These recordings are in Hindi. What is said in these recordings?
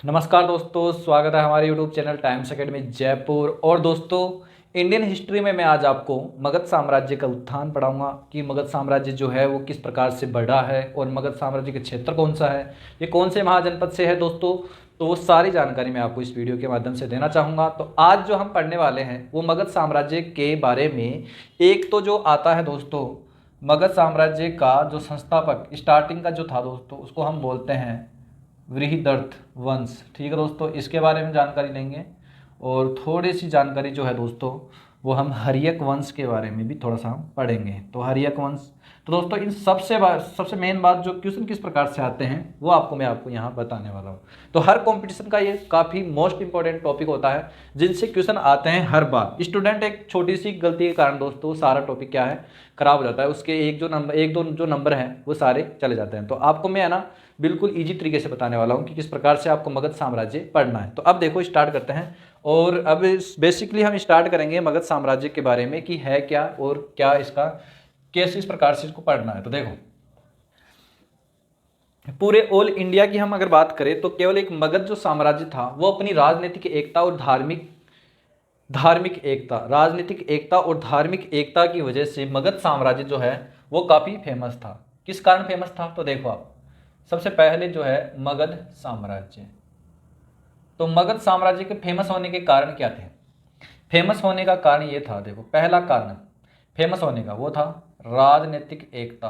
नमस्कार दोस्तों, स्वागत है हमारे YouTube channel times academy Jaipur. और दोस्तों, इंडियन हिस्ट्री में मैं आज आपको मगध साम्राज्य का उत्थान पढ़ाऊंगा कि मगध साम्राज्य जो है वो किस प्रकार से बढ़ा है और मगध साम्राज्य का क्षेत्र कौन सा है, ये कौन से महाजनपद से है दोस्तों। तो वो सारी जानकारी मैं आपको इस वीडियो के माध्यम से देना चाहूँगा। तो आज जो हम पढ़ने वाले हैं वो मगध साम्राज्य के बारे में। एक तो जो आता है दोस्तों, मगध साम्राज्य का जो संस्थापक स्टार्टिंग का जो था दोस्तों, उसको हम बोलते हैं बृहदर्थ वंश। ठीक है दोस्तों, इसके बारे में जानकारी लेंगे। और थोड़ी सी जानकारी जो है दोस्तों, वो हम हर्यक वंश के बारे में भी थोड़ा सा हम पढ़ेंगे। तो हर्यक वंश, तो दोस्तों इन सबसे मेन बात जो क्वेश्चन किस प्रकार से आते हैं वो मैं आपको यहाँ बताने वाला हूँ। तो हर कंपटीशन का ये काफ़ी मोस्ट इंपॉर्टेंट टॉपिक होता है जिनसे क्वेश्चन आते हैं हर बार। स्टूडेंट एक छोटी सी गलती के कारण दोस्तों सारा टॉपिक क्या है, खराब हो जाता है। उसके एक दो जो नंबर हैं वो सारे चले जाते हैं। तो आपको मैं है ना बिल्कुल ईजी तरीके से बताने वाला हूँ कि किस प्रकार से आपको मगध साम्राज्य पढ़ना है। तो अब देखो स्टार्ट करते हैं। और अब बेसिकली हम स्टार्ट करेंगे मगध साम्राज्य के बारे में कि है क्या और क्या इसका कैसे इस प्रकार से इसको पढ़ना है। तो देखो, पूरे ऑल इंडिया की हम अगर बात करें तो केवल एक मगध जो साम्राज्य था वो अपनी राजनीतिक एकता और राजनीतिक एकता और धार्मिक एकता की वजह से मगध साम्राज्य जो है वो काफ़ी फेमस था। किस कारण फेमस था? तो देखो आप, सबसे पहले जो है मगध साम्राज्य। तो मगध साम्राज्य के फेमस होने के कारण क्या थे? फेमस होने का कारण ये था, देखो पहला कारण फेमस होने का वो था राजनीतिक एकता।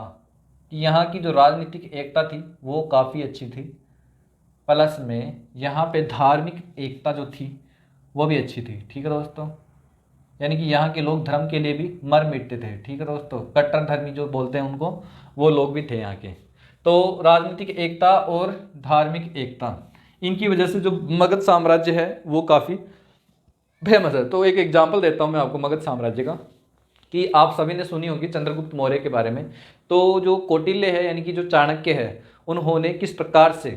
कि यहाँ की जो राजनीतिक एकता थी वो काफ़ी अच्छी थी, प्लस में यहाँ पे धार्मिक एकता जो थी वो भी अच्छी थी। ठीक है दोस्तों, यानी कि यहाँ के लोग धर्म के लिए भी मर मिटते थे। ठीक है दोस्तों, कट्टर धर्मी जो बोलते हैं उनको, वो लोग भी थे यहाँ के। तो राजनीतिक एकता और धार्मिक एकता, इनकी वजह से जो मगध साम्राज्य है वो काफ़ी फेमस है। तो एक एग्जांपल देता हूँ मैं आपको मगध साम्राज्य का, कि आप सभी ने सुनी होगी चंद्रगुप्त मौर्य के बारे में। तो जो कौटिल्य है यानी कि जो चाणक्य है, उन्होंने किस प्रकार से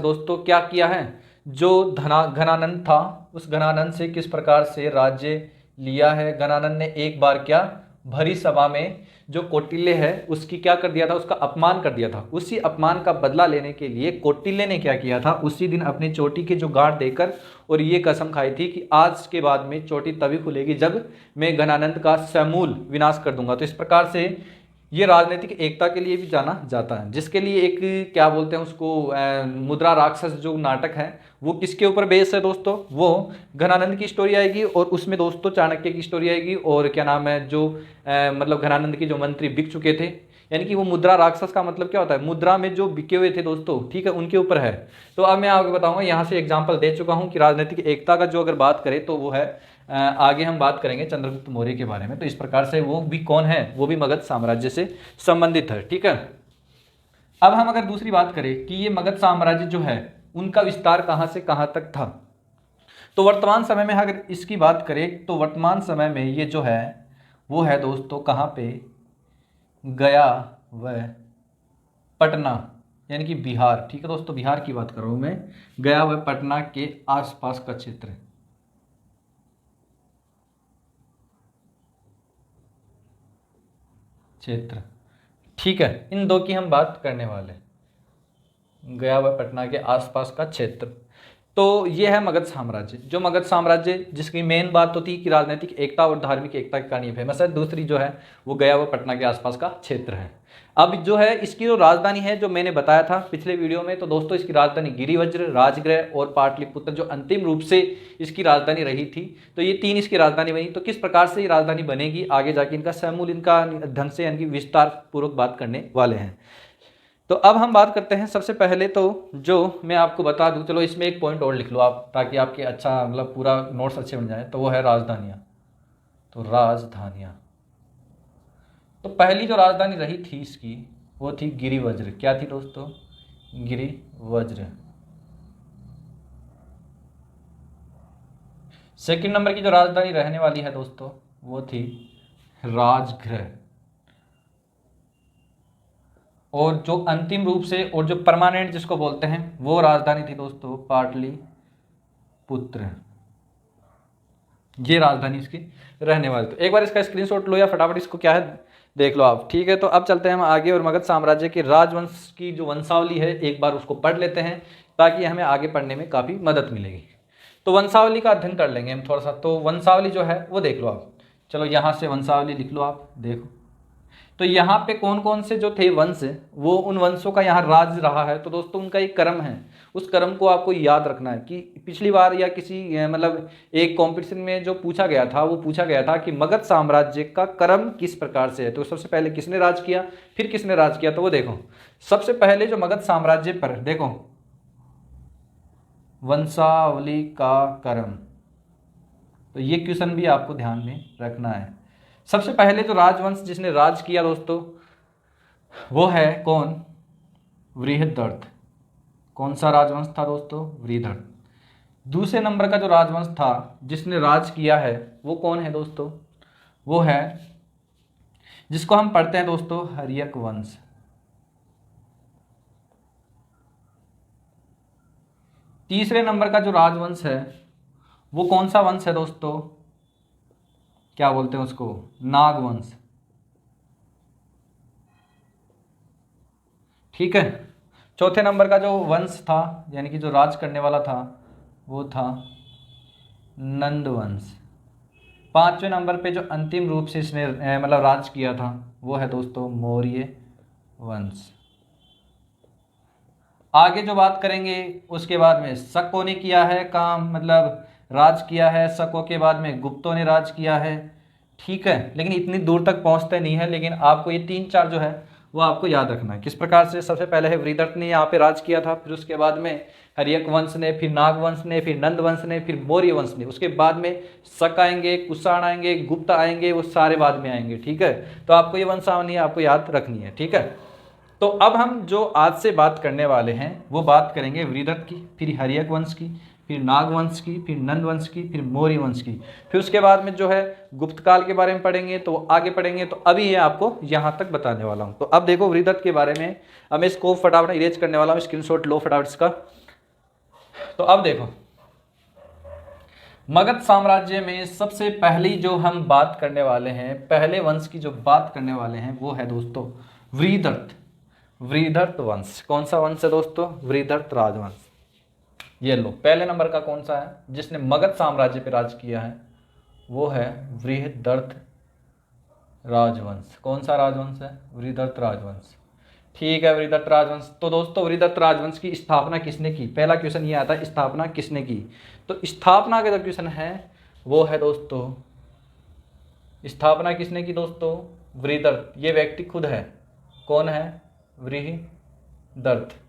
दोस्तों क्या किया है, जो घनानंद था उस घनानंद से किस प्रकार से राज्य लिया है। घनानंद ने एक बार क्या भरी सभा में जो कौटिल्य है उसकी क्या कर दिया था, उसका अपमान कर दिया था। उसी अपमान का बदला लेने के लिए कौटिल्य ने क्या किया था, उसी दिन अपनी चोटी के जो गांठ देकर और ये कसम खाई थी कि आज के बाद में चोटी तभी खुलेगी जब मैं घनानंद का समूल विनाश कर दूंगा। तो इस प्रकार से ये राजनीतिक एकता के लिए भी जाना जाता है, जिसके लिए एक क्या बोलते हैं उसको, मुद्रा राक्षस जो नाटक है वो किसके ऊपर बेस है दोस्तों, वो घनानंद की स्टोरी आएगी। और उसमें दोस्तों चाणक्य की स्टोरी आएगी और क्या नाम है जो मतलब घनानंद के जो मंत्री बिक चुके थे, यानी कि वो मुद्रा राक्षस का मतलब क्या होता है, मुद्रा में जो बिके हुए थे दोस्तों, ठीक है, उनके ऊपर है। तो अब मैं आपको बताऊंगा, यहाँ से एग्जाम्पल दे चुका हूँ कि राजनीतिक एकता का जो अगर बात करें तो वो है आगे हम बात करेंगे चंद्रगुप्त मौर्य के बारे में। तो इस प्रकार से वो भी कौन है, वो भी मगध साम्राज्य से संबंधित है। ठीक है, अब हम अगर दूसरी बात करें कि ये मगध साम्राज्य जो है उनका विस्तार कहाँ से कहाँ तक था, तो वर्तमान समय में अगर इसकी बात करें तो वर्तमान समय में ये जो है वो है दोस्तों कहाँ पे, गया व पटना, यानी कि बिहार। ठीक है दोस्तों, बिहार की बात कर रहा हूँ मैं, गया व पटना के आसपास का क्षेत्र। ठीक है, इन दो की हम बात करने वाले, गया व पटना के आसपास का क्षेत्र। तो ये है मगध साम्राज्य। जो मगध साम्राज्य जिसकी मेन बात तो थी कि राजनीतिक एकता और धार्मिक एकता के कारण ये फेमस है। दूसरी जो है वो गया व पटना के आसपास का क्षेत्र है। अब जो है इसकी जो राजधानी है जो मैंने बताया था पिछले वीडियो में, तो दोस्तों इसकी राजधानी गिरिवज्र, राजगृह और पाटलिपुत्र जो अंतिम रूप से इसकी राजधानी रही थी। तो ये तीन इसकी राजधानी बनी। तो किस प्रकार से ये राजधानी बनेगी आगे जाके इनका समूल इनका ढंग से यानी कि विस्तार पूर्वक बात करने वाले हैं। तो अब हम बात करते हैं सबसे पहले तो जो मैं आपको बता दूं, चलो इसमें एक पॉइंट और लिख लो आप ताकि आपके अच्छा मतलब पूरा नोट्स अच्छे बन जाए। तो वो है राजधानियाँ। तो राजधानियाँ, तो पहली जो राजधानी रही थी इसकी वो थी गिरिवज्र। क्या थी दोस्तों? गिरिवज्र। सेकंड नंबर की जो राजधानी रहने वाली है दोस्तों वो थी राजगृह। और जो अंतिम रूप से और जो परमानेंट जिसको बोलते हैं वो राजधानी थी दोस्तों पाटलिपुत्र। ये राजधानी इसकी रहने वाली। तो एक बार इसका स्क्रीनशॉट लो या फटाफट इसको क्या है देख लो आप। ठीक है, तो अब चलते हैं हम आगे और मगध साम्राज्य के राजवंश की जो वंशावली है एक बार उसको पढ़ लेते हैं ताकि हमें आगे पढ़ने में काफ़ी मदद मिलेगी। तो वंशावली का अध्ययन कर लेंगे हम थोड़ा सा। तो वंशावली जो है वो देख लो आप, चलो यहाँ से वंशावली लिख लो आप, देखो तो यहाँ पे कौन कौन से जो थे वंश, वो उन वंशों का यहाँ राज रहा है। तो दोस्तों उनका एक क्रम है, उस क्रम को आपको याद रखना है कि पिछली बार या किसी मतलब एक कंपटीशन में जो पूछा गया था, वो पूछा गया था कि मगध साम्राज्य का क्रम किस प्रकार से है। तो सबसे पहले किसने राज किया, फिर किसने राज किया, तो वो देखो सबसे पहले जो मगध साम्राज्य पर देखो वंशावली का क्रम, तो ये क्वेश्चन भी आपको ध्यान में रखना है। सबसे पहले जो राजवंश जिसने राज किया दोस्तों वो है कौन, वृहदर्थ। कौन सा राजवंश था दोस्तों, वृहदर्थ। दूसरे नंबर का जो राजवंश था जिसने राज किया है वो कौन है दोस्तों, वो है जिसको हम पढ़ते हैं दोस्तों हर्यक वंश। तीसरे नंबर का जो राजवंश है वो कौन सा वंश है दोस्तों, क्या बोलते हैं उसको, नागवंश। ठीक है। चौथे नंबर का जो वंश था यानी कि जो राज करने वाला था वो था नंदवंश। पांचवें नंबर पे जो अंतिम रूप से इसने मतलब राज किया था वो है दोस्तों मौर्य वंश। आगे जो बात करेंगे उसके बाद में शकों ने किया है काम, मतलब राज किया है। शकों के बाद में गुप्तों ने राज किया है। ठीक है, लेकिन इतनी दूर तक पहुंचते नहीं है, लेकिन आपको ये 3-4 जो है वो आपको याद रखना है किस प्रकार से। सबसे पहले है वृहदर्थ ने यहाँ पे राज किया था, फिर उसके बाद में हर्यक वंश ने, फिर नागवंश ने, फिर नंद वंश ने, फिर मौर्य वंश ने। उसके बाद में शक आएंगे, कुषाण आएंगे, गुप्त आएंगे, वो सारे बाद में आएंगे। ठीक है, तो आपको ये वंशावली आपको याद रखनी है। ठीक है, तो अब हम जो आज से बात करने वाले हैं वो बात करेंगे वृहदर्थ की, फिर हर्यक वंश की, फिर नागवंश की, फिर नंद वंश की, फिर मौर्य वंश की। फिर उसके बाद में जो है गुप्त काल के बारे में पढ़ेंगे, तो आगे पढ़ेंगे। तो अभी ये आपको यहाँ तक बताने वाला हूँ। तो अब देखो वृहदर्थ के बारे में, अब मैं इसको फटाफट इरेज करने वाला हूँ, स्क्रीनशॉट लो फटाफट इसका। तो अब देखो मगध साम्राज्य में सबसे पहली जो हम बात करने वाले हैं, पहले वंश की जो बात करने वाले हैं वो है दोस्तों वृहदर्थ। वृहदर्थ वंश। कौन सा वंश है दोस्तों, वृहदर्थ राजवंश। ये लो पहले नंबर का कौन सा है जिसने मगध साम्राज्य पर राज किया है, वो है वृहदर्थ राजवंश। कौन सा राजवंश है, वृहदर्थ राजवंश। ठीक है, वृहदर्थ राजवंश। तो दोस्तों वृहदर्थ राजवंश की स्थापना किसने की, पहला क्वेश्चन ये आता है स्थापना किसने की। तो स्थापना का जो क्वेश्चन है वो है दोस्तों, स्थापना किसने की दोस्तों, वृहदर्थ। ये व्यक्ति खुद है, कौन है, वृहदर्थ।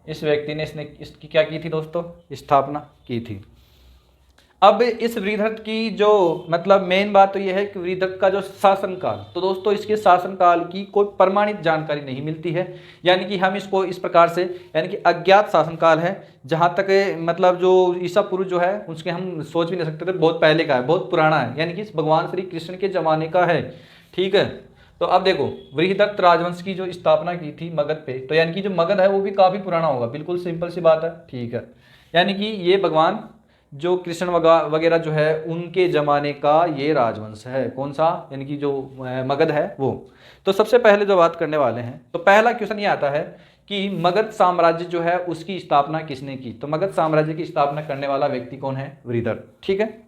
इस व्यक्ति ने इसकी क्या की थी दोस्तों, स्थापना की थी। अब इस वृहदर्थ की जो मतलब मेन बात तो यह है कि वृहदर्थ का जो शासनकाल, तो दोस्तों इसके शासनकाल की कोई प्रमाणित जानकारी नहीं मिलती है। यानी कि हम इसको इस प्रकार से, यानी कि अज्ञात शासनकाल है। जहाँ तक मतलब जो ईसा पूर्व जो है उसके हम सोच भी नहीं सकते थे, बहुत पहले का है, बहुत पुराना है, यानी कि भगवान श्री कृष्ण के ज़माने का है। ठीक है, तो अब देखो वृहदर्थ राजवंश की जो स्थापना की थी मगध पे, तो यानी कि जो मगध है वो भी काफ़ी पुराना होगा, बिल्कुल सिंपल सी बात है। ठीक है, यानी कि ये भगवान जो कृष्ण वगैरह जो है उनके ज़माने का ये राजवंश है। कौन सा, यानी कि जो मगध है वो। तो सबसे पहले जो बात करने वाले हैं, तो पहला क्वेश्चन ये आता है कि मगध साम्राज्य जो है उसकी स्थापना किसने की। तो मगध साम्राज्य की स्थापना करने वाला व्यक्ति कौन है, वृहदर्थ। ठीक है,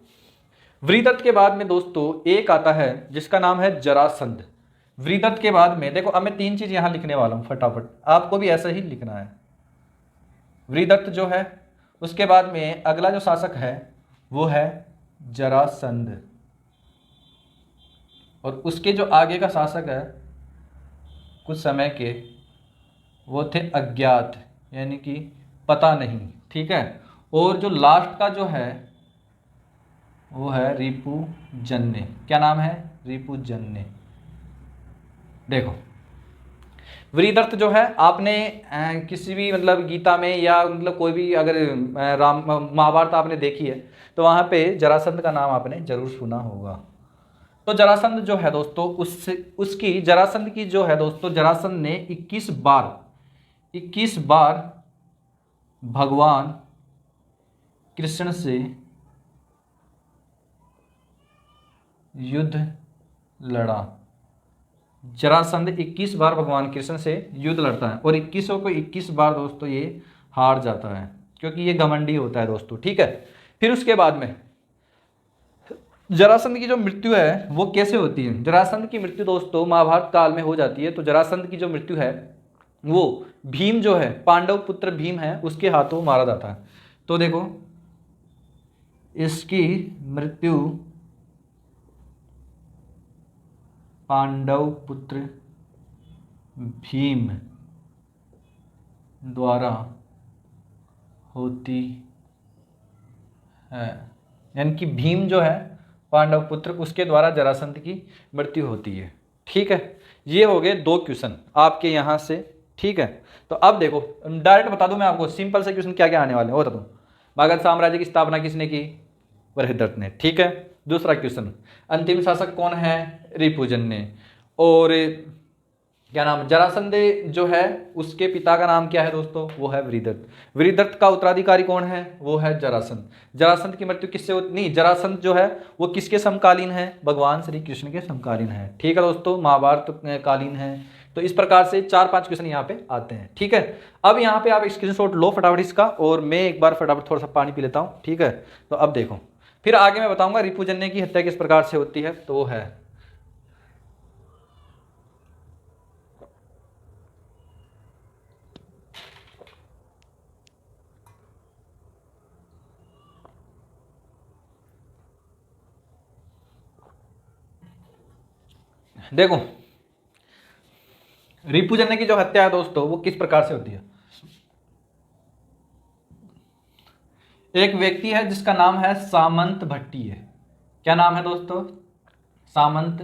वृहदर्थ के बाद में दोस्तों एक आता है जिसका नाम है जरासंध। वृहदर्थ के बाद में देखो, अब मैं 3 चीज़ यहाँ लिखने वाला हूँ फटाफट, आपको भी ऐसा ही लिखना है। वृहदर्थ जो है, उसके बाद में अगला जो शासक है वो है जरासंध, और उसके जो आगे का शासक है कुछ समय के वो थे अज्ञात, यानी कि पता नहीं। ठीक है, और जो लास्ट का जो है वो है रिपुजन्य। क्या नाम है, रिपुजन्य। देखो वृहदर्थ जो है, आपने किसी भी मतलब गीता में या मतलब कोई भी अगर राम महाभारत आपने देखी है तो वहाँ पे जरासंध का नाम आपने जरूर सुना होगा। तो जरासंध जो है दोस्तों उसकी जरासंध की जो है दोस्तों, जरासंध ने 21 बार भगवान कृष्ण से युद्ध लड़ा। जरासंध 21 बार भगवान कृष्ण से युद्ध लड़ता है और 21 को 21 बार दोस्तों ये हार जाता है, क्योंकि ये घमंडी होता है दोस्तों। ठीक है, फिर उसके बाद में जरासंध की जो मृत्यु है वो कैसे होती है? जरासंध की मृत्यु दोस्तों महाभारत काल में हो जाती है। तो जरासंध की जो मृत्यु है वो भीम जो है, पांडव पुत्र भीम है, उसके हाथों मारा जाता है। तो देखो, इसकी मृत्यु पांडव पुत्र भीम द्वारा होती है, यानी कि भीम जो है पांडव पुत्र, उसके द्वारा जरासंध की मृत्यु होती है। ठीक है, ये हो गए 2 क्वेश्चन आपके यहाँ से। ठीक है, तो अब देखो डायरेक्ट बता दूं मैं आपको, सिंपल से क्वेश्चन क्या क्या आने वाले हैं वो बता दूं। मगध साम्राज्य की स्थापना किसने की? बृहदत्त ने। ठीक है, दूसरा क्वेश्चन, अंतिम शासक कौन है? रिपुजन। और क्या नाम, जरासंध जो है उसके पिता का नाम क्या है दोस्तों? वो है वृहदत्त। वृहदत्त का उत्तराधिकारी कौन है? वो है जरासंध। जरासंध की मृत्यु किससे होती? नहीं, जरासंध जो है वो किसके समकालीन है? भगवान श्री कृष्ण के समकालीन है। ठीक है दोस्तों, महाभारत कालीन है। तो इस प्रकार से 4-5 क्वेश्चन यहाँ पे आते हैं। ठीक है, अब यहाँ पे आप स्क्रीनशॉट लो फटाफट इसका, और मैं एक बार फटाफट थोड़ा सा पानी पी लेता हूँ। ठीक है, तो अब देखो, फिर आगे मैं बताऊंगा रिपुजन की हत्या किस प्रकार से होती है। तो वो है, देखो रिपुजन की जो हत्या है दोस्तों वो किस प्रकार से होती है। एक व्यक्ति है जिसका नाम है सामंत भट्टीय। क्या नाम है दोस्तों? सामंत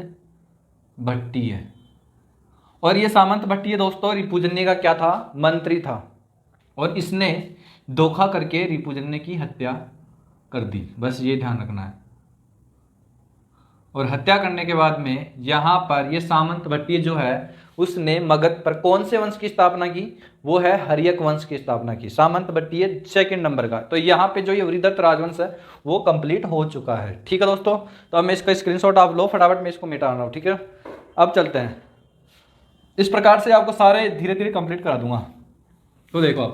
भट्टीय। और ये सामंत भट्टीय दोस्तों रिपुजन्य का क्या था? मंत्री था। और इसने धोखा करके रिपुजन्य की हत्या कर दी, बस ये ध्यान रखना है। और हत्या करने के बाद में यहाँ पर ये सामंत भट्टीय जो है उसने मगध पर कौन से वंश की स्थापना की? वो है हर्यक वंश की स्थापना की। सामंत भट्टीय 2nd नंबर का। तो यहाँ पे जो ये वृहदत्त राजवंश है वो कंप्लीट हो चुका है। ठीक है दोस्तों, तो अब मैं इसका स्क्रीनशॉट आप लो फटाफट, मैं इसको मिटा रहा हूँ। ठीक है, अब चलते हैं। इस प्रकार से आपको सारे धीरे धीरे कंप्लीट करा दूंगा। तो देखो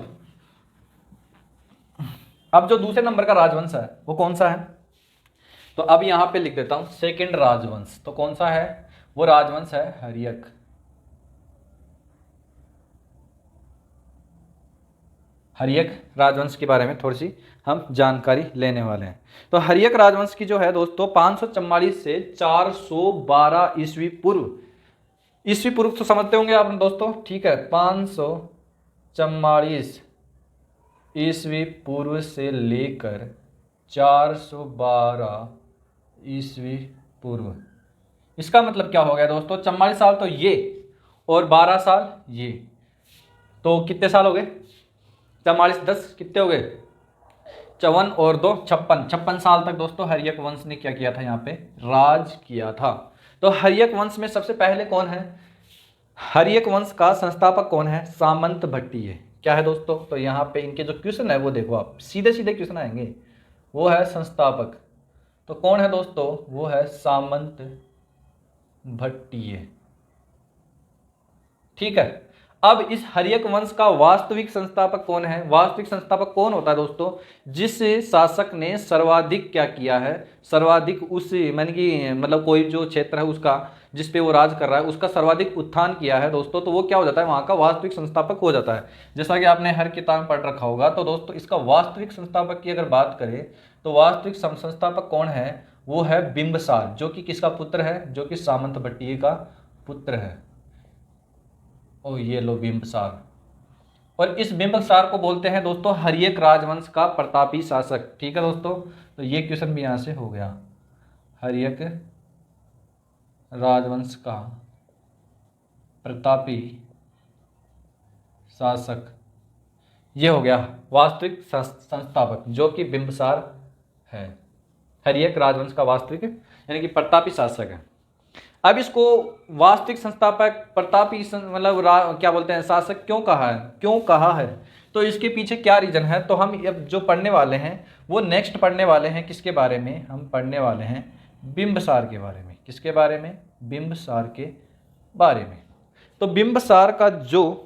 अब जो दूसरे नंबर का राजवंश है वो कौन सा है? तो अब यहाँ पे लिख देता हूं 2nd राजवंश। तो कौन सा है? वो राजवंश है हर्यक। हर्यक राजवंश के बारे में थोड़ी सी हम जानकारी लेने वाले हैं। तो हर्यक राजवंश की जो है दोस्तों 544 से 412 ईस्वी पूर्व, ईस्वी पूर्व तो समझते होंगे आप दोस्तों। ठीक है, 544 ईस्वी पूर्व से लेकर 412 ईस्वी पूर्व। इसका मतलब क्या हो गया दोस्तों? 44 साल तो ये और 12 साल ये, तो कितने साल हो गए? 44 10 कितने हो गए? 54 और 2 56। 56 साल तक दोस्तों हर्यक वंश ने क्या किया था? यहाँ पे राज किया था। तो हर्यक वंश में सबसे पहले कौन है? हर्यक वंश का संस्थापक कौन है? सामंत भट्टीय। क्या है दोस्तों? तो यहाँ पे इनके जो क्वेश्चन है वो देखो आप, सीधे सीधे क्वेश्चन आएंगे। वो है संस्थापक, तो कौन है दोस्तों? वो है सामंत भट्टीय। ठीक है, अब इस हर्यक वंश का वास्तविक संस्थापक कौन है? वास्तविक संस्थापक कौन होता है दोस्तों? जिस शासक ने सर्वाधिक क्या किया है? सर्वाधिक उस माने कि मतलब कोई जो क्षेत्र है उसका जिस पे वो राज कर रहा है उसका सर्वाधिक उत्थान किया है दोस्तों, तो वो क्या हो जाता है? वहाँ का वास्तविक संस्थापक हो जाता है। जैसा कि आपने हर किताब में पढ़ रखा होगा। तो दोस्तों इसका वास्तविक संस्थापक की अगर बात करें तो वास्तविक संस्थापक कौन है? वो है बिंबसार, जो कि किसका पुत्र है? जो कि सामंत भट्टीय का पुत्र है। ओ ये लो बिंबसार। और इस बिंबसार को बोलते हैं दोस्तों हर्यक राजवंश का प्रतापी शासक। ठीक है दोस्तों, तो ये क्वेश्चन भी यहाँ से हो गया। हर्यक राजवंश का प्रतापी शासक, ये हो गया वास्तविक संस्थापक जो कि बिंबसार है। हर्यक राजवंश का वास्तविक यानी कि प्रतापी शासक है। अब इसको वास्तविक संस्थापक प्रतापी मतलब क्या बोलते हैं शासक क्यों कहा है? क्यों कहा है? तो इसके पीछे क्या रीजन है? तो हम अब जो पढ़ने वाले हैं वो नेक्स्ट पढ़ने वाले हैं किसके बारे में? हम पढ़ने वाले हैं बिंबसार के बारे में। किसके बारे में? बिंबसार के बारे में। तो बिंबिसार का जो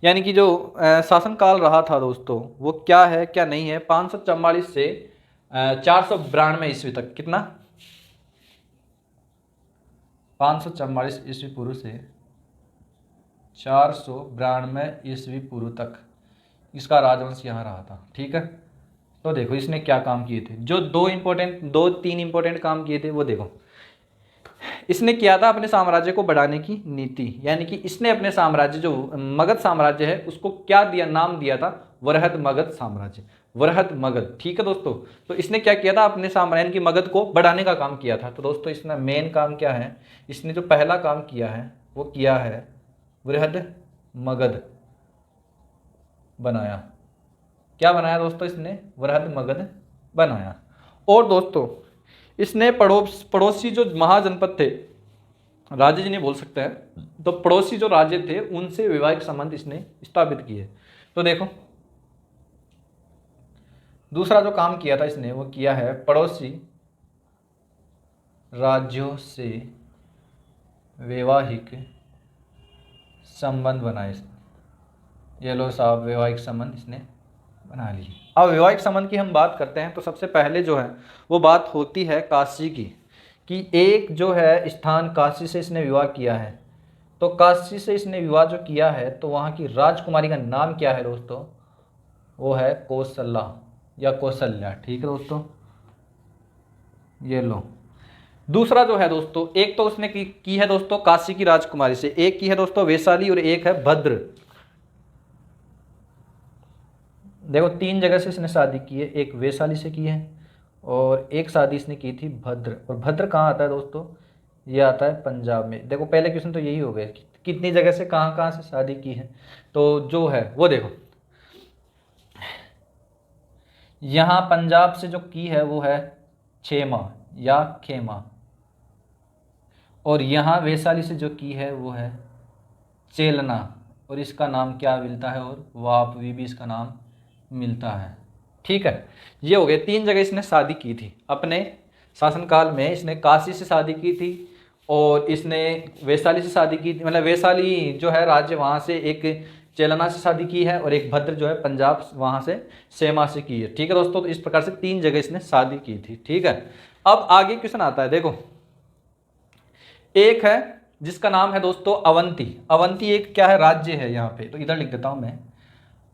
यानी कि जो शासनकाल रहा था दोस्तों, वो क्या है क्या नहीं है, 544 से 492 ईस्वी तक। कितना? 544 ईस्वी पूर्व से 492 ईस्वी पूर्व तक इसका राजवंश यहाँ रहा था। ठीक है, तो देखो इसने क्या काम किए थे, जो दो तीन इंपॉर्टेंट काम किए थे वो देखो। इसने किया था अपने साम्राज्य को बढ़ाने की नीति, यानी कि इसने अपने साम्राज्य जो मगध साम्राज्य है उसको क्या दिया, नाम दिया था वरहद मगध साम्राज्य, वरहद मगध। ठीक है दोस्तों, तो इसने क्या किया था, अपने साम्राज्य की मगध को बढ़ाने का काम किया था। तो दोस्तों इसने मेन काम क्या है, इसने जो पहला काम किया है वो किया है वृहद मगध बनाया। क्या बनाया दोस्तों, इसने वृहद मगध बनाया। और दोस्तों इसने पड़ोसी जो महाजनपद थे, राज्य जी नहीं बोल सकते हैं, तो पड़ोसी जो राज्य थे उनसे वैवाहिक संबंध इसने स्थापित किए। तो देखो दूसरा जो काम किया था इसने वो किया है पड़ोसी राज्यों से वैवाहिक संबंध बनाए। ये लो साहब, वैवाहिक संबंध इसने बना लिए। अब वैवाहिक संबंध की हम बात करते हैं तो सबसे पहले जो है वो बात होती है काशी की, कि एक जो है स्थान काशी से इसने विवाह किया है। तो काशी से इसने विवाह जो किया है तो वहाँ की राजकुमारी का नाम क्या है दोस्तों, वो है कौशल्या या कौशल्या। ठीक है दोस्तों, ये लो। दूसरा जो है दोस्तों, एक तो उसने की है दोस्तों काशी की राजकुमारी से, एक की है दोस्तों वैशाली और एक है भद्र। देखो 3 जगह से इसने शादी की है, एक वैशाली से की है और एक शादी इसने की थी भद्र। और भद्र कहाँ आता है दोस्तों, ये आता है पंजाब में। देखो पहले क्वेश्चन तो यही हो गया कि कितनी जगह से कहाँ कहाँ से शादी की है, तो जो है वो देखो यहाँ पंजाब से जो की है वो है छेमा या खेमा, और यहाँ वैशाली से जो की है वो है चेलना, और इसका नाम क्या मिलता है, और वापवी भी इसका नाम मिलता है। ठीक है, ये हो गए 3 जगह इसने शादी की थी अपने शासनकाल में। इसने काशी से शादी की थी और इसने वैशाली से शादी की थी, मतलब वैशाली जो है राज्य वहाँ से एक चेलना से शादी की है, और एक भद्र जो है पंजाब वहाँ से सेमा से की है। ठीक है दोस्तों, तो इस प्रकार से 3 जगह इसने शादी की थी। ठीक है, अब आगे क्वेश्चन आता है। देखो एक है जिसका नाम है दोस्तों अवंती। अवंती एक क्या है, राज्य है यहाँ पे, तो इधर लिख देता हूँ मैं।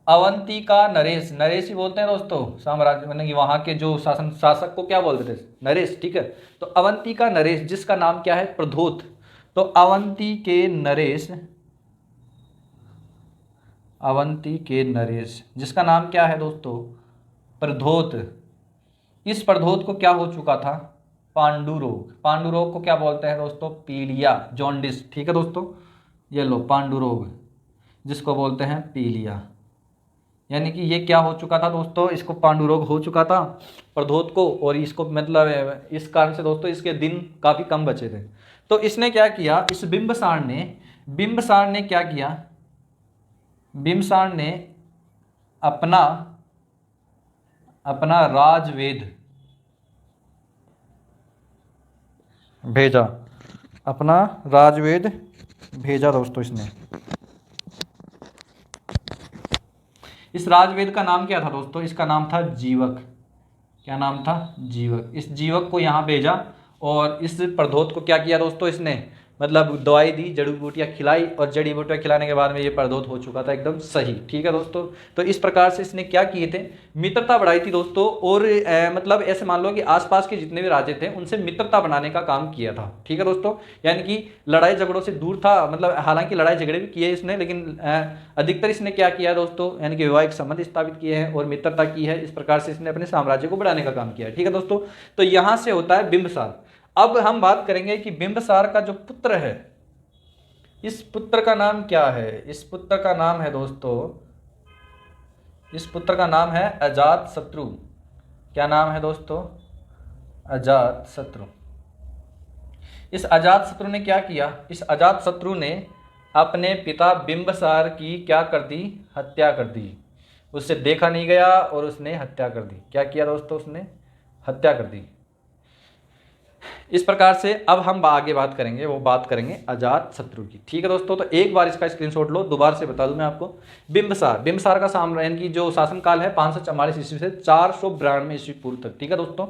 अवंती का नरेश, नरेश ही बोलते हैं दोस्तों साम्राज्य, मतलब कि वहाँ के जो शासक को क्या बोलते थे, नरेश। ठीक है, तो अवंती का नरेश जिसका नाम क्या है, प्रधोत। तो अवंती के नरेश, अवंती के नरेश जिसका नाम क्या है दोस्तों, प्रधोत। इस प्रधोत को क्या हो चुका था, पांडु रोग। पांडु रोग को क्या बोलते हैं दोस्तों, पीलिया, जॉन्डिस। ठीक है दोस्तों, ये लो पांडु रोग जिसको बोलते हैं पीलिया, यानी कि ये क्या हो चुका था दोस्तों, इसको पांडु रोग हो चुका था प्रधोत को, और इसको मतलब इस कारण से दोस्तों इसके दिन काफ़ी कम बचे थे। तो इसने क्या किया, इस बिंबिसार ने क्या किया, बिंबिसार ने अपना राजवेद भेजा, अपना राजवेद भेजा दोस्तों इसने। इस राजवेद का नाम क्या था दोस्तों, इसका नाम था जीवक। क्या नाम था, जीवक। इस जीवक को यहाँ भेजा और इस प्रधोत को क्या किया दोस्तों, इसने मतलब दवाई दी, जड़ी बूटियाँ खिलाई, और जड़ी बूटियाँ खिलाने के बाद में ये प्रधोत हो चुका था एकदम सही। ठीक है दोस्तों, तो इस प्रकार से इसने क्या किए थे, मित्रता बढ़ाई थी दोस्तों। और मतलब ऐसे मान लो कि आसपास के जितने भी राज्य थे उनसे मित्रता बनाने का काम किया था। ठीक है दोस्तों, यानी कि लड़ाई झगड़ों से दूर था, मतलब हालांकि लड़ाई झगड़े भी किए इसने, लेकिन अधिकतर इसने क्या किया दोस्तों, यानी कि वैवाहिक संबंध स्थापित किए हैं और मित्रता की है। इस प्रकार से इसने अपने साम्राज्य को बढ़ाने का काम किया है। ठीक है दोस्तों, तो यहाँ से होता है बिंबिसार। अब हम बात करेंगे कि बिंबिसार का जो पुत्र है, इस पुत्र का नाम क्या है। इस पुत्र का नाम है दोस्तों, इस पुत्र का नाम है अजातशत्रु। क्या नाम है दोस्तों, अजातशत्रु। इस अजातशत्रु ने क्या किया, इस अजातशत्रु ने अपने पिता बिंबिसार की क्या कर दी, हत्या कर दी। उससे देखा नहीं गया और उसने हत्या कर दी। क्या किया दोस्तों, उसने हत्या कर दी। इस प्रकार से अब हम आगे बात करेंगे, वो बात करेंगे अजात शत्रु की। ठीक है दोस्तों, तो एक बार इसका स्क्रीनशॉट लो, दोबारा से बता दूं मैं आपको। बिंबिसार का साम्राज्य की जो शासनकाल है 544 ईस्वी से 492 ईस्वी पूर्व तक। ठीक है दोस्तों,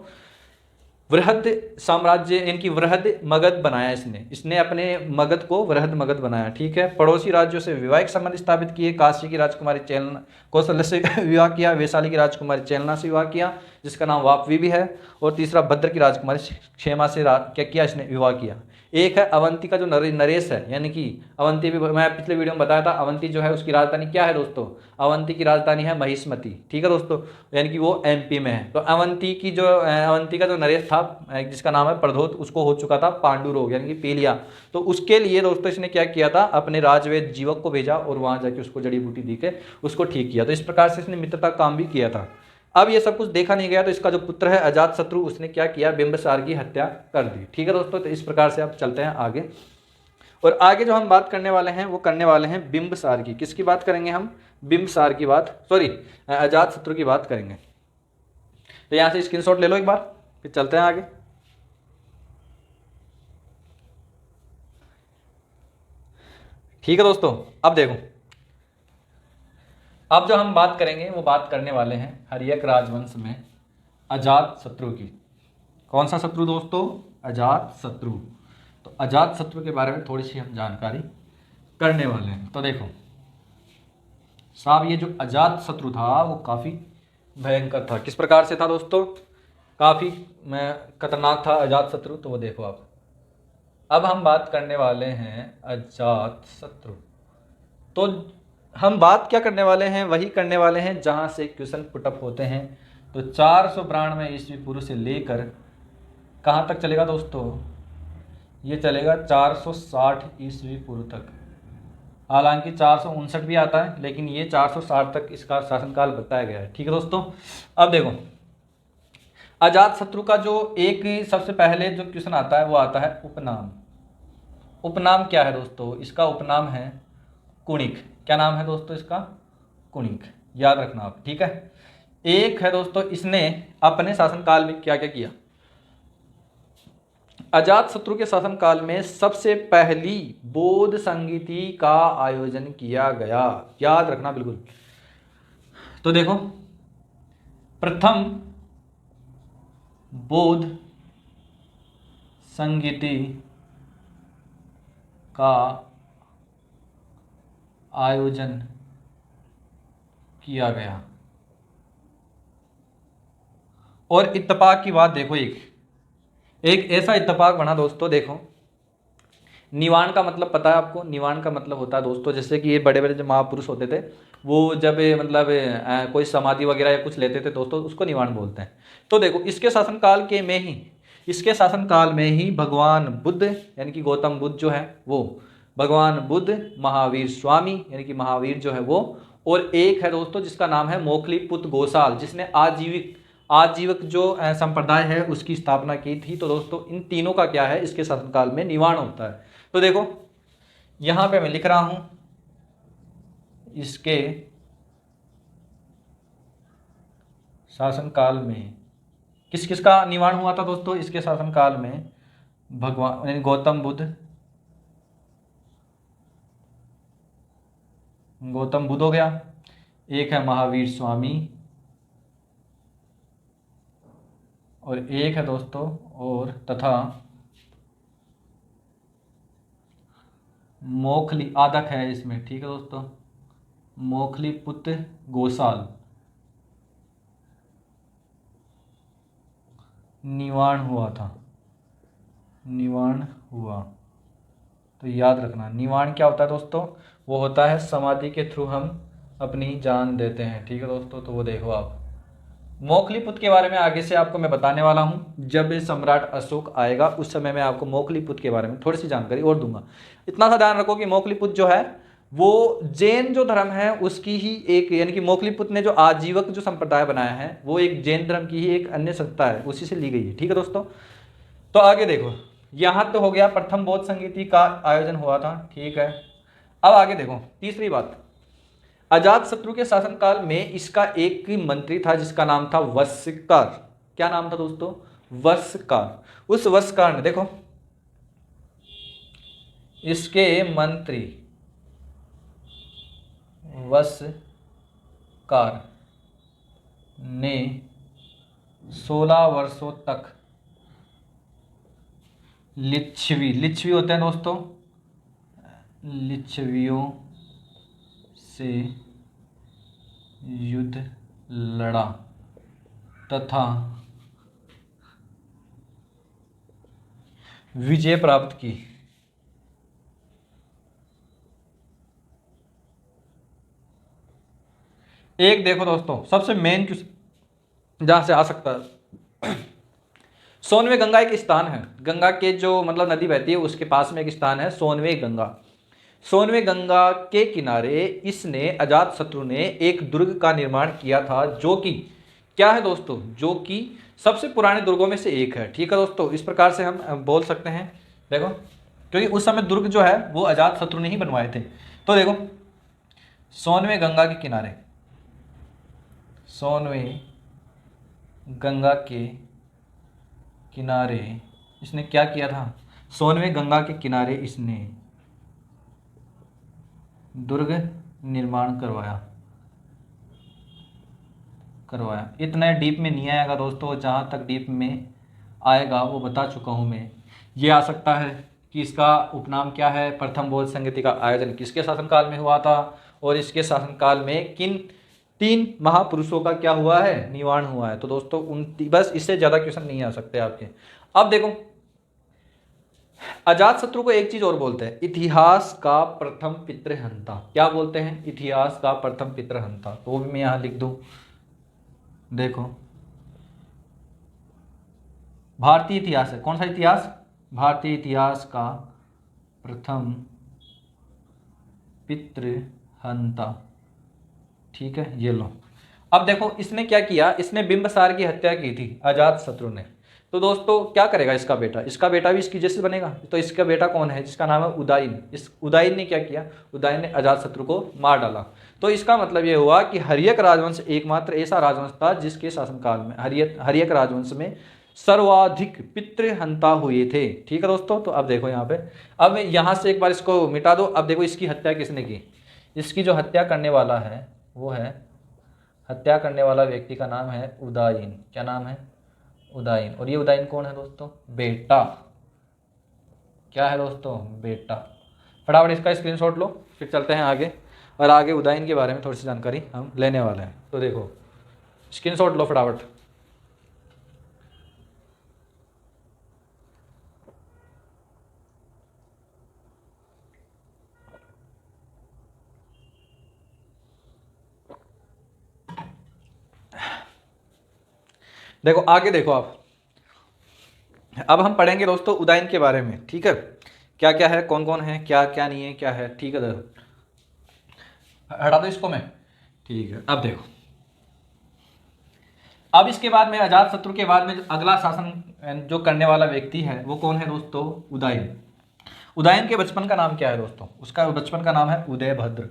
वृहद साम्राज्य, इनकी वृहद मगध बनाया इसने अपने मगध को वृहद मगध बनाया। ठीक है, पड़ोसी राज्यों से वैवाहिक संबंध स्थापित किए। काशी की राजकुमारी चेलना कौशल्य से विवाह किया, वैशाली की राजकुमारी चेलना से विवाह किया जिसका नाम वापवी भी है, और तीसरा भद्र की राजकुमारी क्षेमा से क्या किया, इसने विवाह किया। एक है अवंती का जो नरेश है, यानी कि अवंती भी मैं पिछले वीडियो में बताया था। अवंती जो है उसकी राजधानी क्या है दोस्तों, अवंती की राजधानी है महिष्मती। ठीक है दोस्तों, यानी कि वो एमपी में है। तो अवंती का जो नरेश था जिसका नाम है प्रधोत, उसको हो चुका था पांडु रोग यानी कि पीलिया। तो उसके लिए दोस्तों इसने क्या किया था, अपने राजवेद जीवक को भेजा और वहां जाके उसको जड़ी बूटी दी के उसको ठीक किया। तो इस प्रकार से इसने मित्रता काम भी किया था। अब ये सब कुछ देखा नहीं गया तो इसका जो पुत्र है अजात शत्रु, उसने क्या किया, बिंबिसार की हत्या कर दी। ठीक है दोस्तों, तो इस प्रकार से अब चलते हैं आगे। और आगे जो हम बात करने वाले हैं वो करने वाले हैं बिंबिसार की। किसकी बात करेंगे हम, बिंबिसार की बात, सॉरी अजात शत्रु की बात करेंगे। तो यहां से स्क्रीनशॉट ले लो एक बार, फिर चलते हैं आगे। ठीक है दोस्तों, अब देखो, अब जो हम बात करेंगे वो बात करने वाले हैं हर्यक राजवंश में अजात शत्रु की। कौन सा शत्रु दोस्तों, अजात शत्रु। तो अजात शत्रु के बारे में थोड़ी सी हम जानकारी करने वाले हैं। तो देखो साहब, ये जो अजात शत्रु था वो काफ़ी भयंकर था। किस प्रकार से था दोस्तों, काफ़ी खतरनाक था अजात शत्रु। तो वो देखो आप, अब हम बात करने वाले हैं अजात शत्रु। तो हम बात क्या करने वाले हैं, वही करने वाले हैं जहां से क्वेश्चन पुटअप होते हैं। तो 492 ईस्वी पूर्व से लेकर कहां तक चलेगा दोस्तों, ये चलेगा 460 ईस्वी पूर्व तक। हालांकि 459 भी आता है, लेकिन ये 460 तक इसका शासनकाल बताया गया है। ठीक है दोस्तों, अब देखो अजात शत्रु का जो एक सबसे पहले जो क्वेश्चन आता है वो आता है उपनाम। उपनाम क्या है दोस्तों, इसका उपनाम है कुणिक। क्या नाम है दोस्तों इसका, कुणिक, याद रखना आप। ठीक है, एक है दोस्तों, इसने अपने शासनकाल में क्या क्या किया। अजात शत्रु के शासनकाल में सबसे पहली बौद्ध संगीति का आयोजन किया गया, याद रखना बिल्कुल। तो देखो, प्रथम बौद्ध संगीति का आयोजन किया गया। और इत्तेफाक की बात देखो, एक ऐसा इत्तेफाक बना दोस्तों। देखो, निवाण का मतलब पता है आपको, निवाण का मतलब होता है दोस्तों, जैसे कि ये बड़े बड़े जो महापुरुष होते थे वो जब मतलब कोई समाधि वगैरह या कुछ लेते थे दोस्तों, उसको निवाण बोलते हैं। तो देखो इसके शासनकाल में ही भगवान बुद्ध यानी कि गौतम बुद्ध जो है वो, भगवान बुद्ध, महावीर स्वामी यानी कि महावीर जो है वो, और एक है दोस्तों जिसका नाम है मोखलीपुत्र गोसाल, जिसने आजीविक जो संप्रदाय है उसकी स्थापना की थी। तो दोस्तों इन तीनों का क्या है, इसके शासनकाल में निवाण होता है। तो देखो यहां पे मैं लिख रहा हूं, इसके शासनकाल में किस किस का निवाण हुआ था दोस्तों, इसके शासनकाल में भगवान यानी गौतम बुद्ध हो गया, एक है महावीर स्वामी, और एक है दोस्तों और तथा मोखली आदक है इसमें। ठीक है दोस्तों, मोखलीपुत्र गोसाल निवाण हुआ था, निवाण हुआ। तो याद रखना, निवाण क्या होता है दोस्तों, वो होता है समाधि के थ्रू हम अपनी जान देते हैं। ठीक है दोस्तों, तो वो देखो आप, मोखलीपुत्र के बारे में आगे से आपको मैं बताने वाला हूं। जब सम्राट अशोक आएगा उस समय मैं आपको मोखलीपुत्र के बारे में थोड़ी सी जानकारी और दूंगा। इतना सा ध्यान रखो कि मोखलीपुत्र जो है वो जैन जो धर्म है उसकी ही एक, यानी कि मोखलीपुत्र ने जो आजीवक जो संप्रदाय बनाया है वो एक जैन धर्म की ही एक अन्य संस्था है, उसी से ली गई है। ठीक है दोस्तों, तो आगे देखो, यहाँ तो हो गया प्रथम बौद्ध संगीति का आयोजन हुआ था। ठीक है, अब आगे देखो तीसरी बात, अजात शत्रु के शासनकाल में इसका एक मंत्री था जिसका नाम था वशिष्कर। क्या नाम था दोस्तों, वस्कार, उस वस्कार ने, देखो, इसके मंत्री वस्कार ने 16 वर्षों तक लिच्छवी होते हैं दोस्तों, लिच्छवियों से युद्ध लड़ा तथा विजय प्राप्त की। एक देखो दोस्तों, सबसे मेन क्वेश्चन जहां से आ सकता है, सोनवे गंगा एक स्थान है, गंगा के जो मतलब नदी बहती है उसके पास में एक स्थान है सोनवे गंगा। सोनवे गंगा के किनारे इसने अजात शत्रु ने एक दुर्ग का निर्माण किया था, जो कि क्या है दोस्तों, जो कि सबसे पुराने दुर्गों में से एक है। ठीक है दोस्तों, इस प्रकार से हम बोल सकते हैं। देखो, क्योंकि उस समय दुर्ग जो है वो अजात शत्रु ने ही बनवाए थे। तो देखो, सोनवे गंगा के किनारे, सोनवे गंगा के किनारे इसने क्या किया था, सोनवे गंगा के किनारे इसने दुर्ग निर्माण करवाया। इतना डीप में नहीं आएगा दोस्तों, जहाँ तक डीप में आएगा वो बता चुका हूँ मैं। ये आ सकता है कि इसका उपनाम क्या है, प्रथम बौद्ध संगति का आयोजन किसके शासनकाल में हुआ था, और इसके शासनकाल में किन 3 महापुरुषों का क्या हुआ है, निर्वाण हुआ है। तो दोस्तों बस इससे ज़्यादा क्वेश्चन नहीं आ सकते आपके। अब देखो, अजात शत्रु को एक चीज और बोलते हैं, इतिहास का प्रथम पितृहंता। क्या बोलते हैं, इतिहास का प्रथम पितृहंता। तो वो भी मैं यहां लिख दूं, देखो, भारतीय इतिहास है, कौन सा इतिहास, भारतीय इतिहास का प्रथम पितृहंता। ठीक है, ये लो। अब देखो, इसने क्या किया, इसने बिंबसार की हत्या की थी अजात शत्रु ने। तो दोस्तों क्या करेगा इसका बेटा, इसका बेटा भी इसकी जैसे बनेगा। तो इसका बेटा कौन है, जिसका नाम है उदाइन। इस उदाइन ने क्या किया, उदाइन ने अजात शत्रु को मार डाला। तो इसका मतलब ये हुआ कि हर्यक राजवंश एकमात्र ऐसा राजवंश था जिसके शासनकाल में हर्यक राजवंश में सर्वाधिक पितृहंता हुए थे। ठीक है दोस्तों, तो अब देखो यहाँ पे, अब यहाँ से एक बार इसको मिटा दो। अब देखो इसकी हत्या किसने की, इसकी जो हत्या करने वाला है वो है, हत्या करने वाला व्यक्ति का नाम है उदाइन। क्या नाम है, उदाइन। और ये उदाइन कौन है दोस्तों, बेटा। क्या है दोस्तों, बेटा। फटाफट इसका स्क्रीनशॉट लो, फिर चलते हैं आगे, और आगे उदाइन के बारे में थोड़ी सी जानकारी हम लेने वाले हैं। तो देखो, स्क्रीनशॉट लो फटाफट। देखो आगे देखो आप, अब हम पढ़ेंगे दोस्तों उदाइन के बारे में। ठीक है, क्या क्या है, कौन कौन है, क्या क्या नहीं है, क्या है। ठीक है, देखो हटा दो इसको मैं। ठीक है, अब देखो, अब इसके बाद में अजात शत्रु के बाद में अगला शासन जो करने वाला व्यक्ति है वो कौन है दोस्तों, उदाइन। उदाइन के बचपन का नाम क्या है दोस्तों, उसका बचपन का नाम है उदयभद्र।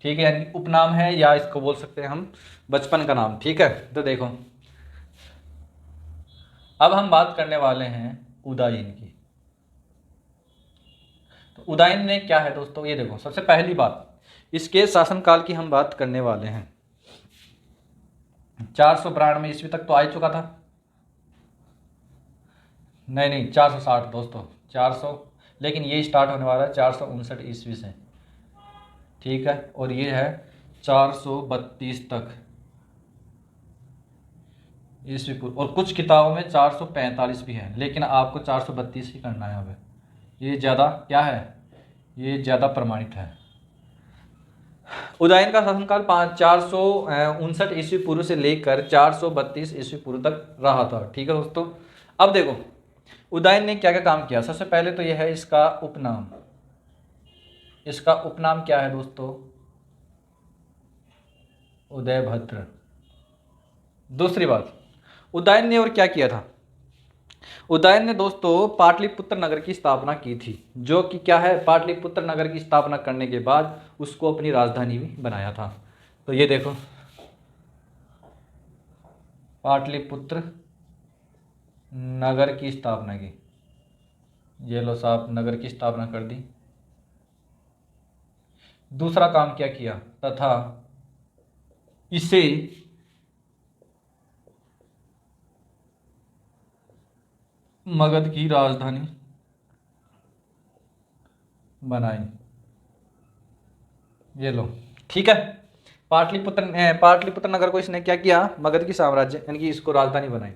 ठीक है, यानी उपनाम है, या इसको बोल सकते हैं हम बचपन का नाम। ठीक है, तो देखो अब हम बात करने वाले हैं उदाइन की। तो उदाइन ने क्या है दोस्तों, ये देखो, सबसे पहली बात इसके शासनकाल की हम बात करने वाले हैं। 492 ईस्वी तक तो आ ही चुका था, नहीं 460 दोस्तों, 400, लेकिन ये स्टार्ट होने वाला है 459 ईस्वी से। ठीक है, और ये है 432 तक ईस्वी पूर्व, और कुछ किताबों में 445 भी है, लेकिन आपको 432 ही करना है। अब ये ज़्यादा क्या है, ये ज़्यादा प्रमाणित है। उदाइन का शासनकाल 459 ईस्वी पूर्व से लेकर 432 ईस्वी पूर्व तक रहा था। ठीक है दोस्तों, अब देखो उदाइन ने क्या क्या काम किया। सबसे पहले तो यह है इसका उपनाम। इसका उपनाम क्या है दोस्तों, उदयभद्र। दूसरी बात, उदाइन ने और क्या किया था, उदयन ने दोस्तों पाटलिपुत्र नगर की स्थापना की थी, जो कि क्या है, पाटलिपुत्र नगर की स्थापना करने के बाद उसको अपनी राजधानी भी बनाया था। तो ये देखो, पाटलिपुत्र नगर की स्थापना की। ये लो साहब, नगर की स्थापना कर दी। दूसरा काम क्या किया, तथा इसे मगध की राजधानी बनाई। ये लो, ठीक है। पाटलिपुत्र नगर को इसने क्या किया, मगध की साम्राज्य यानी कि इसको राजधानी बनाई।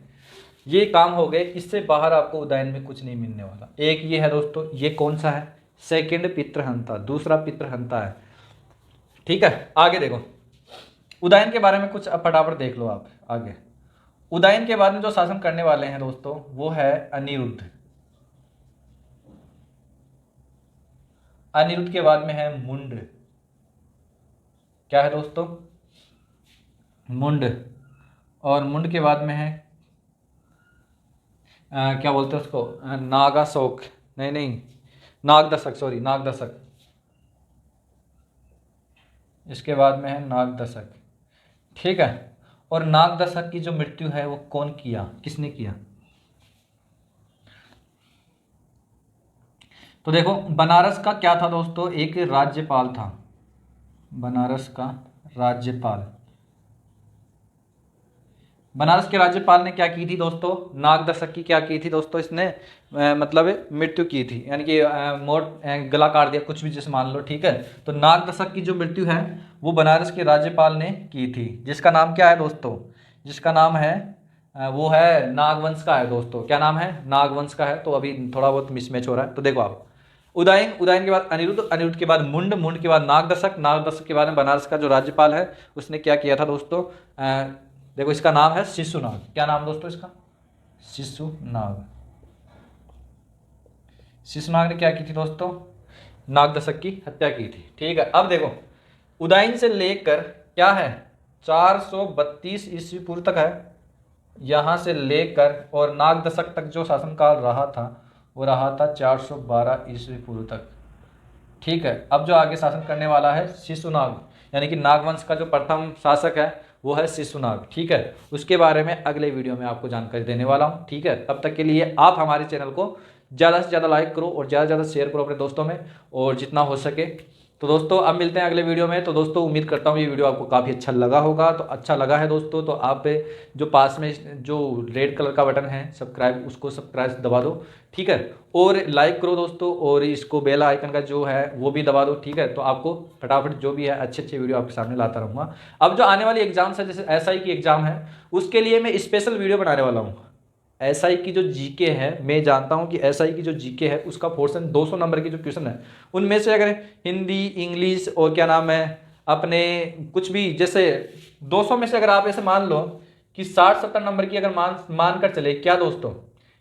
ये काम हो गए, इससे बाहर आपको उदयन में कुछ नहीं मिलने वाला। एक ये है दोस्तों, ये कौन सा है, सेकंड पितृहंता, दूसरा पितृहंता है। ठीक है, आगे देखो उदयन के बारे में कुछ फटाफट देख लो आप आगे। उदयन के बाद में जो शासन करने वाले हैं दोस्तों वो है अनिरुद्ध। अनिरुद्ध के बाद में है मुंड। क्या है दोस्तों, मुंड। और मुंड के बाद में है क्या बोलते हैं उसको, नागाशोक, नहीं नहीं, नागदशक, सॉरी नागदशक। इसके बाद में है नागदशक। ठीक है, और नागदशक की जो मृत्यु है वो कौन किया, किसने किया, तो देखो बनारस का क्या था दोस्तों, एक राज्यपाल था। बनारस का राज्यपाल, बनारस के राज्यपाल ने क्या की थी दोस्तों, नागदशक की क्या की थी दोस्तों, इसने मतलब मृत्यु की थी, यानी कि मोट गला काट दिया, कुछ भी जैसे मान लो। ठीक है, तो नागदशक की जो मृत्यु है वो बनारस के राज्यपाल ने की थी, जिसका नाम क्या है दोस्तों, जिसका नाम है वो है नागवंश का है दोस्तों। क्या नाम है, नागवंश का है। तो अभी थोड़ा बहुत मिसमैच हो रहा है, तो देखो आप उदयन, उदयन के बाद अनिरुद्ध, अनिरुद्ध के बाद मुंड, मुंड के बाद नागदशक, नागदशक के बाद में बनारस का जो राज्यपाल है उसने क्या किया था दोस्तों, देखो इसका नाम है शिशुनाग। क्या नाम दोस्तों इसका, शिशुनाग। शिशुनाग ने क्या की थी दोस्तों, नागदशक की हत्या की थी। ठीक है, अब देखो उदयन से लेकर क्या है 432 ईस्वी पूर्व तक है, यहाँ से लेकर और नागदशक तक जो शासनकाल रहा था वो रहा था 412 ईस्वी पूर्व तक। ठीक है, अब जो आगे शासन करने वाला है शिशुनाग, यानी कि नागवंश का जो प्रथम शासक है वो है शिशुनाग। ठीक है, उसके बारे में अगले वीडियो में आपको जानकारी देने वाला हूँ। ठीक है, तब तक के लिए आप हमारे चैनल को ज़्यादा से ज़्यादा लाइक करो और ज़्यादा से ज़्यादा शेयर करो अपने दोस्तों में, और जितना हो सके। तो दोस्तों अब मिलते हैं अगले वीडियो में। तो दोस्तों उम्मीद करता हूँ ये वीडियो आपको काफ़ी अच्छा लगा होगा। तो अच्छा लगा है दोस्तों तो आप जो पास में जो रेड कलर का बटन है सब्सक्राइब, उसको सब्सक्राइब दबा दो। ठीक है, और लाइक करो दोस्तों, और इसको बेल आइकन का जो है वो भी दबा दो। ठीक है, तो आपको फटाफट जो भी है अच्छे अच्छे वीडियो आपके सामने लाता रहूँगा। अब जो आने वाली एग्जाम्स है, जैसे एसआई की एग्जाम है, उसके लिए मैं स्पेशल वीडियो बनाने वाला हूँ। एसआई की जो जीके है, मैं जानता हूं कि एसआई की जो जीके है उसका पोर्शन 200 नंबर की जो क्वेश्चन है उनमें से अगर हिंदी, इंग्लिश और क्या नाम है अपने कुछ भी, जैसे 200 में से अगर आप ऐसे मान लो कि 60-70 नंबर की अगर मान कर चले क्या दोस्तों,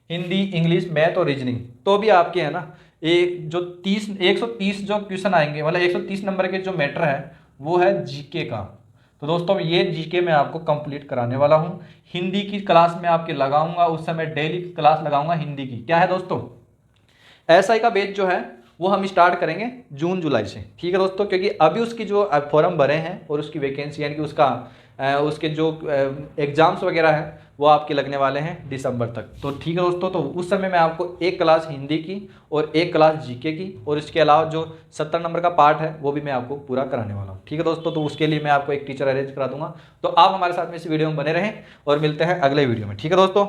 हिंदी, इंग्लिश, मैथ और रीजनिंग, तो भी आपके है ना एक जो 130 जो क्वेश्चन आएंगे, मतलब 130 नंबर के जो मैटर है वो है जीके का। तो दोस्तों ये जीके मैं आपको कंप्लीट कराने वाला हूँ। हिंदी की क्लास में आपके लगाऊंगा, उस समय डेली क्लास लगाऊंगा हिंदी की। क्या है दोस्तों, एसआई का बैच जो है वो हम स्टार्ट करेंगे जून जुलाई से। ठीक है दोस्तों, क्योंकि अभी उसकी जो फॉर्म भरे हैं और उसकी वैकेंसी यानी कि उसके जो एग्जाम्स वगैरह हैं वो आपके लगने वाले हैं दिसंबर तक। तो ठीक है दोस्तों, तो उस समय मैं आपको एक क्लास हिंदी की और एक क्लास जीके की और इसके अलावा जो 70 नंबर का पार्ट है वो भी मैं आपको पूरा कराने वाला हूँ। ठीक है दोस्तों, तो उसके लिए मैं आपको एक टीचर अरेंज करा दूंगा। तो आप हमारे साथ में इस वीडियो में बने रहें और मिलते हैं अगले वीडियो में। ठीक है दोस्तों।